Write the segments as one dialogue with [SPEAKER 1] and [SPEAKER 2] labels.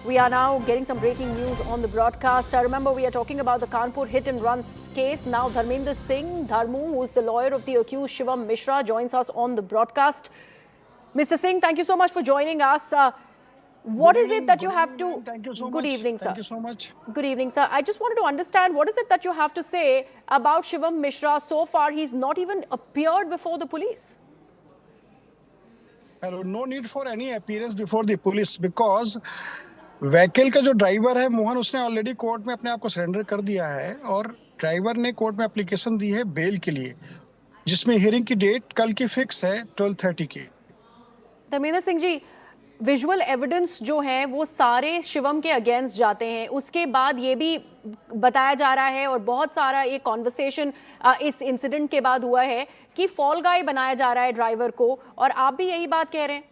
[SPEAKER 1] We are now getting some breaking news on the broadcast. I remember we are talking about the Kanpur hit and run case. Now Dharmender Singh, Dharmu, who is the lawyer of the accused Shivam Mishra, joins us on the broadcast. Mr. Singh, thank you so much for joining us. What is it that you have to...
[SPEAKER 2] Thank you so much.
[SPEAKER 1] Good evening, sir.
[SPEAKER 2] Thank you so much.
[SPEAKER 1] Good evening, sir. I just wanted to understand, what is it that you have to say about Shivam Mishra? So far, he's not even appeared before the police.
[SPEAKER 2] Hello, no need for any appearance before the police because vehicle का जो driver है मोहन, उसने already court में अपने आप को surrender कर दिया है और ड्राइवर ने कोर्ट में एप्लीकेशन दी है बेल के लिए, जिसमें हियरिंग की डेट कल की फिक्स है 12:30 की।
[SPEAKER 1] धर्मेंद्र सिंह जी, विजुअल एविडेंस जो हैं वो सारे शिवम के अगेंस्ट जाते हैं। उसके बाद ये भी बताया जा रहा है और बहुत सारा ये कॉन्वर्सेशन इस इंसिडेंट के बाद हुआ है कि फॉल गाय बनाया जा रहा है ड्राइवर को, और आप भी यही बात कह रहे हैं।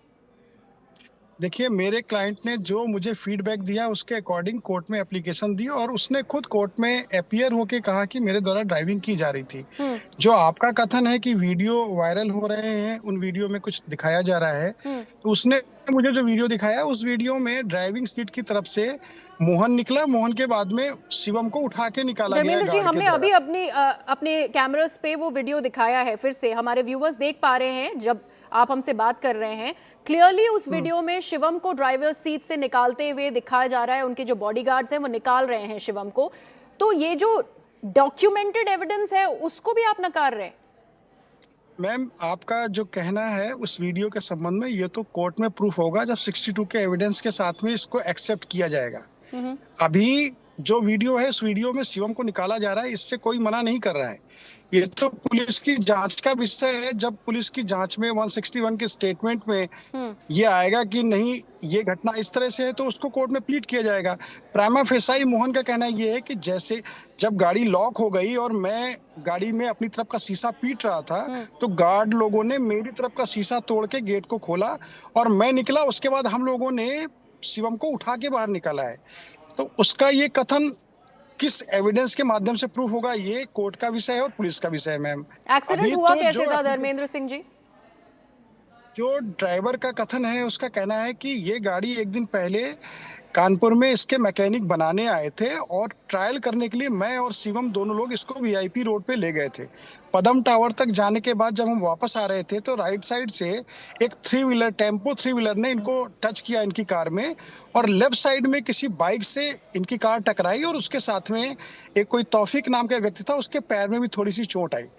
[SPEAKER 2] देखिए, मेरे क्लाइंट ने जो मुझे फीडबैक दिया उसके अकॉर्डिंग कोर्ट में एप्लीकेशन दी और उसने खुद कोर्ट में अपीयर होके कहा कि मेरे द्वारा ड्राइविंग की जा रही थी। जो आपका कथन है कि वीडियो वायरल हो रहे हैं, उन वीडियो में कुछ दिखाया जा रहा है, तो उसने मुझे जो वीडियो दिखाया उस वीडियो में ड्राइविंग सीट की तरफ से मोहन निकला, मोहन के बाद में शिवम को उठा के निकाला गया।
[SPEAKER 1] धर्मेंद्र जी, हमने अभी अपने कैमरास पे वो वीडियो दिखाया है, फिर से हमारे व्यूअर्स देख पा रहे हैं जब आप हमसे बात कर रहे हैं। क्लियरली उस वीडियो में शिवम को ड्राइवर सीट से निकालते हुए दिखाया जा रहा है, उनके जो बॉडीगार्ड्स हैं वो निकाल रहे हैं शिवम को। तो ये जो डॉक्यूमेंटेड एविडेंस है उसको भी आप नकार रहे हैं।
[SPEAKER 2] मैम, आपका जो कहना है उस वीडियो के संबंध में, ये तो कोर्ट में प्रूफ होगा जब 62 के एविडेंस के साथ में इसको एक्सेप्ट किया जाएगा। अभी जो वीडियो है, उस वीडियो में शिवम को निकाला जा रहा है, इससे कोई मना नहीं कर रहा है। ये तो पुलिस की जांच का विषय है। जब पुलिस की जांच में 161 के स्टेटमेंट में ये आएगा कि नहीं, ये घटना इस तरह से है, तो उसको कोर्ट में प्लीड किया जाएगा। प्राइमा फेसाई मोहन का कहना ये है कि जैसे जब गाड़ी लॉक हो गई और मैं गाड़ी में अपनी तरफ का शीशा पीट रहा था, तो गार्ड लोगों ने मेरी तरफ का शीशा तोड़ के गेट को खोला और मैं निकला। उसके बाद हम लोगों ने शिवम को उठा के बाहर निकाला है। तो उसका ये कथन किस एविडेंस के माध्यम से प्रूफ होगा, ये कोर्ट का विषय है और पुलिस का विषय है। मैम,
[SPEAKER 1] एक्सीडेंट हुआ कैसे था धर्मेंद्र सिंह जी?
[SPEAKER 2] जो ड्राइवर का कथन है उसका कहना है कि ये गाड़ी एक दिन पहले कानपुर में इसके मैकेनिक बनाने आए थे और ट्रायल करने के लिए मैं और शिवम दोनों लोग इसको वीआईपी रोड पे ले गए थे। पदम टावर तक जाने के बाद जब हम वापस आ रहे थे तो राइट साइड से एक टेम्पो थ्री व्हीलर ने इनको टच किया, इनकी कार में, और लेफ्ट साइड में किसी बाइक से इनकी कार टकराई और उसके साथ में एक कोई तौफीक नाम का व्यक्ति था, उसके पैर में भी थोड़ी सी चोट आई।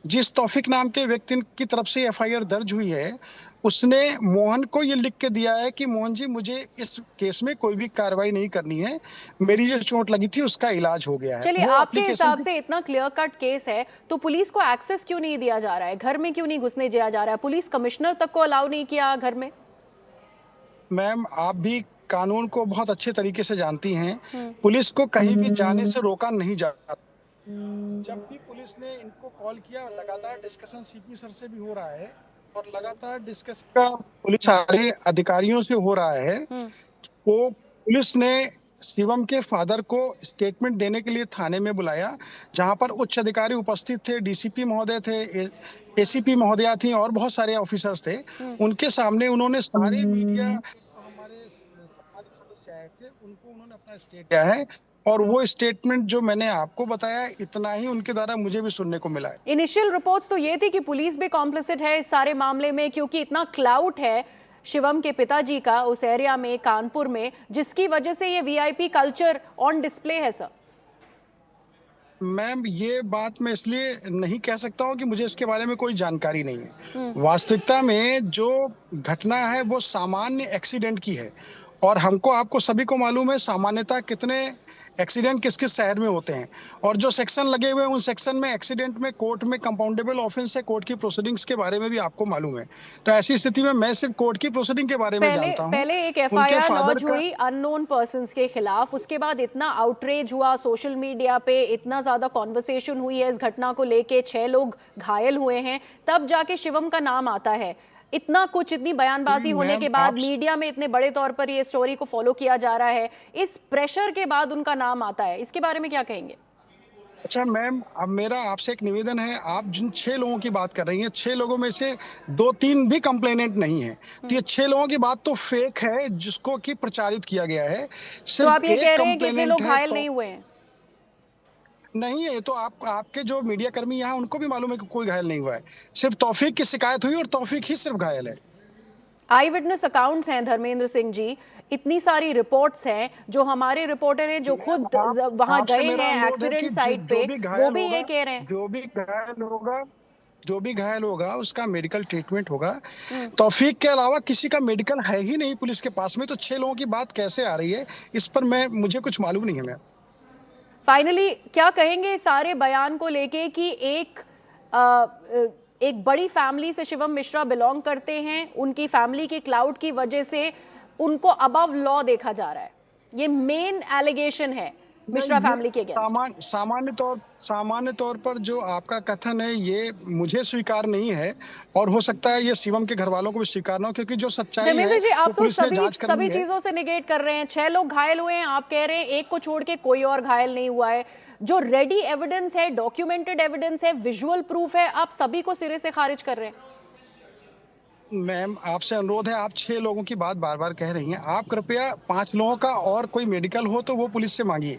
[SPEAKER 2] जिस तौफीक नाम के व्यक्ति की तरफ से एफआईआर दर्ज हुई है, उसने मोहन को ये लिख के दिया है कि मोहन जी, मुझे इस केस में कोई भी कार्रवाई नहीं करनी है, मेरी जो चोट लगी थी उसका इलाज हो गया है।
[SPEAKER 1] चलिए, आपके हिसाब से इतना क्लियर कट केस है तो पुलिस को एक्सेस क्यों नहीं दिया जा रहा है? घर में क्यों नहीं घुसने दिया जा रहा है? पुलिस कमिश्नर तक को अलाउ नहीं किया घर में?
[SPEAKER 2] मैम, आप भी कानून को बहुत अच्छे तरीके से जानती हैं। पुलिस को कहीं भी जाने से रोका नहीं जाता। जब भी पुलिस ने इनको कॉल किया, लगातार डिस्कशन सीपी सर से भी हो रहा है और लगातार डिस्कशन का पुलिस सारे अधिकारियों से हो रहा है। तो पुलिस ने शिवम के फादर को स्टेटमेंट देने के लिए थाने में बुलाया, जहां पर उच्च अधिकारी उपस्थित थे, डीसीपी महोदय थे, एसीपी महोदया थी और बहुत सारे ऑफिसर्स थे। उनके सामने उन्होंने सारे मीडिया, हमारे सम्मानित सदस्य आए थे, उनको उन्होंने अपना स्टेटमेंट दिया है और वो स्टेटमेंट जो मैंने आपको बताया, इतना ही उनके द्वारा मुझे भी सुनने को मिला है।
[SPEAKER 1] इनिशियल रिपोर्ट्स तो ये थी कि पुलिस भी कॉम्प्लिसिट है इस सारे मामले में, क्योंकि इतना क्लाउट है शिवम के पिताजी का उस एरिया में, कानपुर में, जिसकी वजह से ये वीआईपी कल्चर ऑन डिस्प्ले है। सर,
[SPEAKER 2] मैम, ये बात मैं इसलिए नहीं कह सकता हूँ कि मुझे इसके बारे में कोई जानकारी नहीं है। वास्तविकता में जो घटना है वो सामान्य एक्सीडेंट की है और हमको, आपको सभी को मालूम है सामान्यतः कितने एक्सीडेंट किस किस शहर में होते हैं, और जो सेक्शन लगे हुए हैं उन सेक्शन में एक्सीडेंट में कोर्ट में कंपाउंडेबल ऑफेंस है, कोर्ट की प्रोसीडिंग्स के बारे में भी आपको मालूम है। तो ऐसी स्थिति में मैं सिर्फ कोर्ट की प्रोसीडिंग के बारे में जानता हूं।
[SPEAKER 1] पहले एक एफआईआर लॉन्च हुई अननोन पर्संस के खिलाफ, उसके बाद इतना आउटरीच हुआ सोशल मीडिया पे, इतना ज्यादा कॉन्वर्सेशन हुई है इस घटना को लेके, 6 लोग घायल हुए हैं, तब जाके शिवम का नाम आता है। इतना कुछ, इतनी बयानबाजी होने के बाद, मीडिया में इतने बड़े तौर पर ये स्टोरी को फॉलो किया जा रहा है, इस प्रेशर के बाद उनका नाम आता है, इसके बारे में क्या कहेंगे?
[SPEAKER 2] अच्छा मैम, अब मेरा आपसे एक निवेदन है, आप जिन 6 लोगों की बात कर रही हैं, 6 लोगों में से 2-3 भी कंप्लेनेंट नहीं है, तो ये 6 लोगों की बात तो फेक है जिसको कि प्रचारित किया गया है।
[SPEAKER 1] तो आप
[SPEAKER 2] सिर्फ
[SPEAKER 1] ये कह
[SPEAKER 2] एक
[SPEAKER 1] रहे हैं कि इतने
[SPEAKER 2] कंप्लेनेंट
[SPEAKER 1] लोग
[SPEAKER 2] है
[SPEAKER 1] घायल
[SPEAKER 2] तो
[SPEAKER 1] नहीं हुए हैं?
[SPEAKER 2] नहीं है, ये तो आप आपके जो मीडिया कर्मी यहाँ उनको भी मालूम है कि कोई घायल नहीं हुआ है। सिर्फ तौफीक की शिकायत हुई और तौफीक ही सिर्फ घायल है।
[SPEAKER 1] आई विटनेस अकाउंट्स हैं धर्मेंद्र सिंह जी, इतनी सारी रिपोर्ट्स हैं, जो हमारे रिपोर्टर हैं जो खुद
[SPEAKER 2] मैम, आप
[SPEAKER 1] वहां
[SPEAKER 2] आपसे
[SPEAKER 1] गए
[SPEAKER 2] मेरा
[SPEAKER 1] हैं
[SPEAKER 2] अनुरोध है कि
[SPEAKER 1] एक्सीडेंट
[SPEAKER 2] जो
[SPEAKER 1] साइट
[SPEAKER 2] जो
[SPEAKER 1] पे,
[SPEAKER 2] भी
[SPEAKER 1] वो
[SPEAKER 2] घायल
[SPEAKER 1] भी ये
[SPEAKER 2] होगा
[SPEAKER 1] कह रहे हैं।
[SPEAKER 2] जो भी घायल होगा जो भी घायल होगा उसका मेडिकल ट्रीटमेंट होगा।
[SPEAKER 1] हम्म।
[SPEAKER 2] तौफीक के अलावा किसी का मेडिकल है ही नहीं पुलिस के पास में, तो 6 लोगों की बात कैसे आ रही है, इस पर मैं मुझे कुछ मालूम नहीं है मैम।
[SPEAKER 1] फाइनली क्या कहेंगे सारे बयान को लेके कि एक बड़ी फैमिली से शिवम मिश्रा बिलोंग करते हैं, उनकी फैमिली की क्लाउड की वजह से उनको अबव लॉ देखा जा रहा है, ये मेन एलिगेशन है मिश्रा
[SPEAKER 2] नहीं, ये
[SPEAKER 1] फैमिली के अगेंस्ट।
[SPEAKER 2] सामान्य तौर पर जो आपका कथन है ये मुझे स्वीकार नहीं है, और हो सकता है ये शिवम के घर वालों को भी स्वीकार ना हो, क्योंकि जो सच्चाई
[SPEAKER 1] धर्मेंद्र
[SPEAKER 2] है
[SPEAKER 1] जी,
[SPEAKER 2] वो
[SPEAKER 1] आप तो
[SPEAKER 2] पुलिस ने
[SPEAKER 1] सभी
[SPEAKER 2] जांच
[SPEAKER 1] सभी
[SPEAKER 2] करनी है।
[SPEAKER 1] चीजों से निगेट कर रहे हैं। 6 लोग घायल हुए हैं, आप कह रहे हैं एक को छोड़ के कोई और घायल नहीं हुआ है। जो रेडी एविडेंस है, डॉक्यूमेंटेड एविडेंस है, विजुअल प्रूफ है, आप सभी को सिरे से खारिज कर रहे हैं।
[SPEAKER 2] मैम, आपसे अनुरोध है, आप 6 लोगों की बात बार बार कह रही हैं, आप कृपया 5 लोगों का और कोई मेडिकल हो तो वो पुलिस से मांगिए,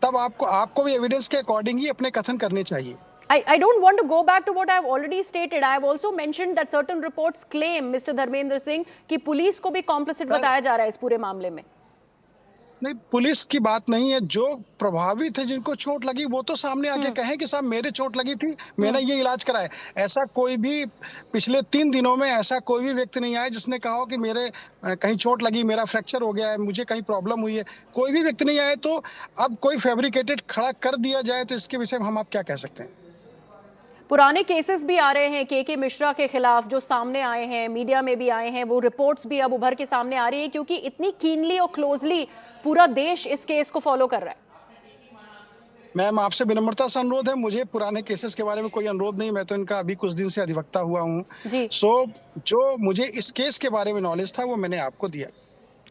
[SPEAKER 2] तब आपको आपको भी एविडेंस के अकॉर्डिंग ही अपने कथन करने चाहिए।
[SPEAKER 1] I don't want to go back to what I've already stated. I have also mentioned that certain reports claim, Mr. Dharmendra Singh, कि पुलिस को भी कॉम्प्लिसिट
[SPEAKER 2] सर,
[SPEAKER 1] बताया जा रहा है इस पूरे मामले में।
[SPEAKER 2] नहीं, पुलिस की बात नहीं है, जो प्रभावित है जिनको चोट लगी वो तो सामने आके
[SPEAKER 1] हम्म।
[SPEAKER 2] कहें कि साहब मेरे चोट लगी थी, मैंने
[SPEAKER 1] हम्म।
[SPEAKER 2] ये इलाज कराया। ऐसा कोई भी पिछले 3 दिनों में ऐसा कोई भी व्यक्ति नहीं आया जिसने कहा हो कि मेरे कहीं चोट लगी, मेरा फ्रैक्चर हो गया है, मुझे कहीं प्रॉब्लम हुई है, कोई भी व्यक्ति नहीं आया। तो अब कोई फैब्रिकेटेड खड़ा कर दिया जाए तो इसके विषय में हम आप क्या कह सकते हैं।
[SPEAKER 1] पुराने केसेस भी आ रहे हैं के मिश्रा के खिलाफ जो सामने आए हैं, मीडिया में भी आए हैं, वो रिपोर्ट्स भी अब उभर के सामने आ रही है, क्योंकि इतनी कीनली और क्लोजली पूरा देश इस केस को फॉलो कर रहा है।
[SPEAKER 2] मैम, आपसे विनम्रता से अनुरोध है, मुझे पुराने केसेस के बारे में कोई अनुरोध नहीं, मैं तो इनका अभी कुछ दिन से अधिवक्ता हुआ हूँ।
[SPEAKER 1] जी।
[SPEAKER 2] सो जो मुझे इस केस के बारे में नॉलेज था वो मैंने आपको दिया।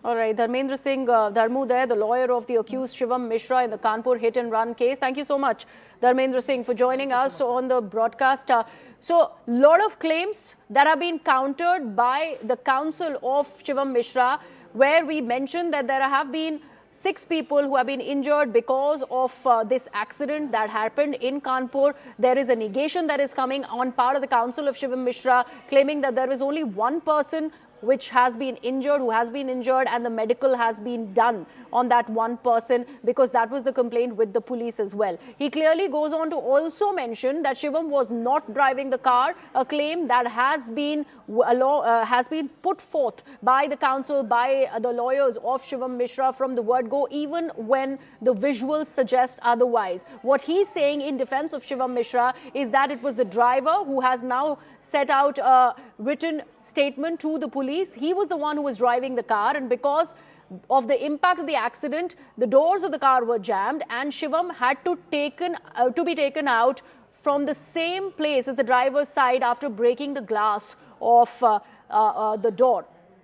[SPEAKER 1] All right, Dharmendra Singh Dharmu there, the lawyer of the accused Shivam Mishra in the Kanpur hit and run case. Thank you so much, Dharmendra Singh, for joining us on the broadcast. So, lot of claims that have been countered by the counsel of Shivam Mishra, where we mentioned that there have been 6 people who have been injured because of this accident that happened in Kanpur. There is a negation that is coming on part of the counsel of Shivam Mishra, claiming that there is only one person which has been injured, who has been injured, and the medical has been done on that one person, because that was the complaint with the police as well. He clearly goes on to also mention that Shivam was not driving the car, a claim that has been put forth by the counsel, by the lawyers of Shivam Mishra from the word go, even when the visuals suggest otherwise. What he's saying in defense of Shivam Mishra is that it was the driver who has now set out a written statement to the police. He was the one who was driving the car, and because of the impact of the accident, the doors of the car were jammed, and Shivam had to be taken out from the same place as the driver's side after breaking the glass of the door.